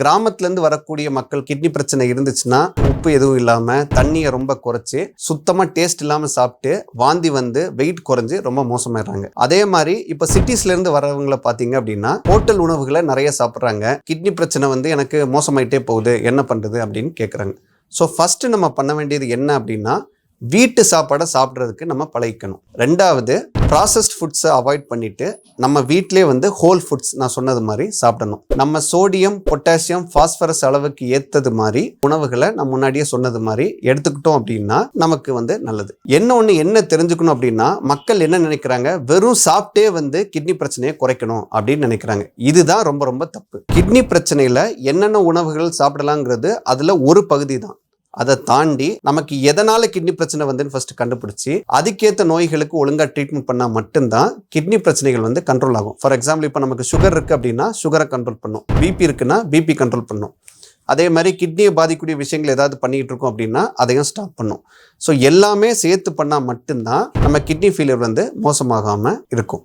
கிராமத்துலேருந்து வரக்கூடிய மக்கள் கிட்னி பிரச்சனை இருந்துச்சுன்னா உப்பு எதுவும் இல்லாமல் தண்ணியை ரொம்ப குறைச்சி சுத்தமாக டேஸ்ட் இல்லாமல் சாப்பிட்டு வாந்தி வந்து வெயிட் குறைஞ்சி ரொம்ப மோசமாயிடுறாங்க. அதே மாதிரி இப்போ சிட்டிஸ்லேருந்து வரவங்களை பார்த்தீங்க அப்படின்னா ஹோட்டல் உணவுகளை நிறைய சாப்பிட்றாங்க. கிட்னி பிரச்சனை வந்து எனக்கு மோசமாயிட்டே போகுது, என்ன பண்ணுறது அப்படின்னு கேட்குறாங்க. ஸோ ஃபஸ்ட்டு நம்ம பண்ண வேண்டியது என்ன அப்படின்னா வீட்டு சாப்பாடை சாப்பிட்றதுக்கு நம்ம பழகிக்கணும். ரெண்டாவது, ப்ராசஸ்ட் ஃபுட்ஸை அவாய்ட் பண்ணிவிட்டு நம்ம வீட்டிலே வந்து ஹோல் ஃபுட்ஸ் நான் சொன்னது மாதிரி சாப்பிடணும். நம்ம சோடியம், பொட்டாசியம், ஃபாஸ்பரஸ் அளவுக்கு ஏற்றது மாதிரி உணவுகளை நான் முன்னாடியே சொன்னது மாதிரி எடுத்துக்கிட்டோம் அப்படின்னா நமக்கு வந்து நல்லது. என்ன தெரிஞ்சுக்கணும் அப்படின்னா மக்கள் என்ன நினைக்கிறாங்க, வெறும் சாப்பிட்டே வந்து கிட்னி பிரச்சனையை குறைக்கணும் அப்படின்னு நினைக்கிறாங்க. இதுதான் ரொம்ப ரொம்ப தப்பு. கிட்னி பிரச்சனையில் என்னென்ன உணவுகள் சாப்பிடலாங்கிறது அதில் ஒரு பகுதி தான். அதை தாண்டி நமக்கு எதனால கிட்னி பிரச்சனை வந்துன்னு ஃபர்ஸ்ட் கண்டுபிடிச்சி அதுக்கேற்ற நோய்களுக்கு ஒழுங்கா ட்ரீட்மெண்ட் பண்ணால் மட்டும்தான் கிட்னி பிரச்சனைகள் வந்து கண்ட்ரோல் ஆகும். ஃபார் எக்ஸாம்பிள், இப்போ நமக்கு சுகர் இருக்கு அப்படின்னா சுகரை கண்ட்ரோல் பண்ணும், பிபி இருக்குன்னா பிபி கண்ட்ரோல் பண்ணும். அதே மாதிரி கிட்னியை பாதிக்கக்கூடிய விஷயங்கள் ஏதாவது பண்ணிட்டு இருக்கோம் அப்படின்னா அதையும் ஸ்டாப் பண்ணும். ஸோ எல்லாமே சேர்த்து பண்ணால் மட்டும்தான் நம்ம கிட்னி ஃபெயிலியர் வந்து மோசமாகாமல் இருக்கும்.